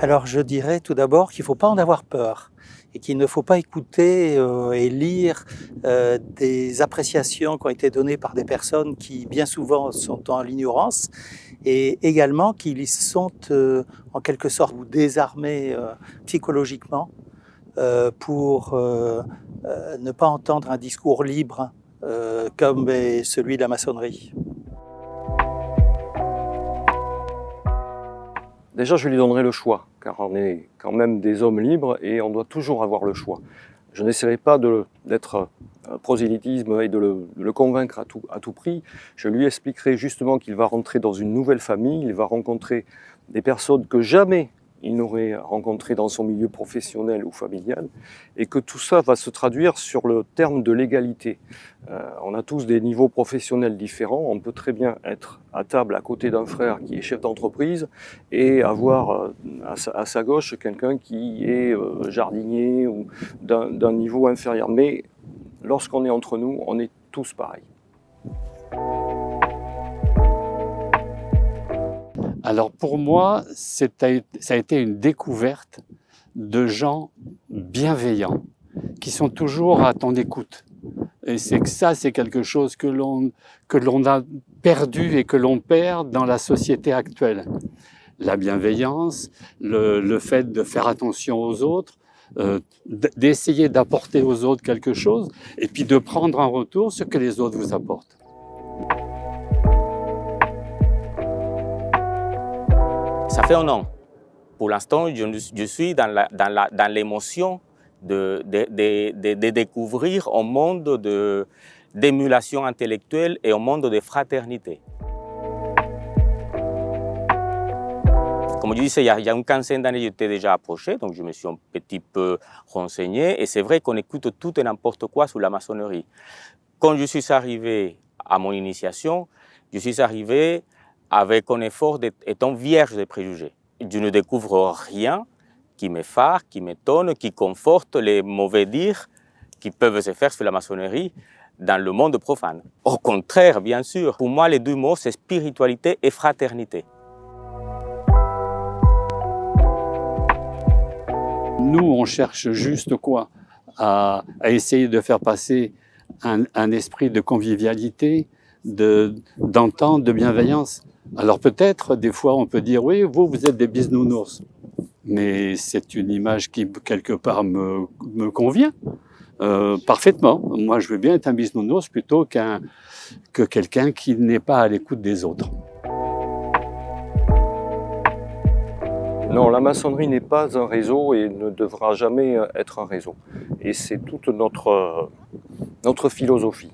Alors je dirais tout d'abord qu'il ne faut pas en avoir peur et qu'il ne faut pas écouter et lire des appréciations qui ont été données par des personnes qui bien souvent sont en l'ignorance et également qu'ils sont en quelque sorte désarmés psychologiquement pour ne pas entendre un discours libre comme est celui de la maçonnerie. Déjà, je lui donnerai le choix, car on est quand même des hommes libres et on doit toujours avoir le choix. Je n'essaierai pas d'être prosélytisme et de le convaincre à tout prix. Je lui expliquerai justement qu'il va rentrer dans une nouvelle famille, il va rencontrer des personnes que jamais il n'aurait rencontrées dans son milieu professionnel ou familial, et que tout ça va se traduire sur le terme de l'égalité. On a tous des niveaux professionnels différents, on peut très bien être à table à côté d'un frère qui est chef d'entreprise et avoir à sa gauche quelqu'un qui est jardinier ou d'un niveau inférieur. Mais lorsqu'on est entre nous, on est tous pareils. Alors pour moi, ça a été une découverte de gens bienveillants, qui sont toujours à ton écoute. Et c'est que ça, c'est quelque chose que l'on a perdu et que l'on perd dans la société actuelle. La bienveillance, le fait de faire attention aux autres, d'essayer d'apporter aux autres quelque chose, et puis de prendre en retour ce que les autres vous apportent. Ça fait un an. Pour l'instant, je suis dans l'émotion de découvrir un monde d'émulation intellectuelle et un monde de fraternité. Comme je disais, il y a une quinzaine d'années, j'étais déjà approché, donc je me suis un petit peu renseigné. Et c'est vrai qu'on écoute tout et n'importe quoi sur la maçonnerie. Quand je suis arrivé à mon initiation, je suis arrivé avec un effort étant vierge de préjugés. Je ne découvre rien qui m'efface, qui m'étonne, qui conforte les mauvais dires qui peuvent se faire sur la maçonnerie dans le monde profane. Au contraire, bien sûr, pour moi, les deux mots, c'est spiritualité et fraternité. Nous, on cherche juste quoi? À essayer de faire passer un esprit de convivialité, d'entente, de bienveillance. Alors peut-être, des fois, on peut dire, oui, vous êtes des bisounours. Mais c'est une image qui, quelque part, me convient parfaitement. Moi, je veux bien être un bisounours plutôt que quelqu'un qui n'est pas à l'écoute des autres. Non, la maçonnerie n'est pas un réseau et ne devra jamais être un réseau. Et c'est toute notre philosophie.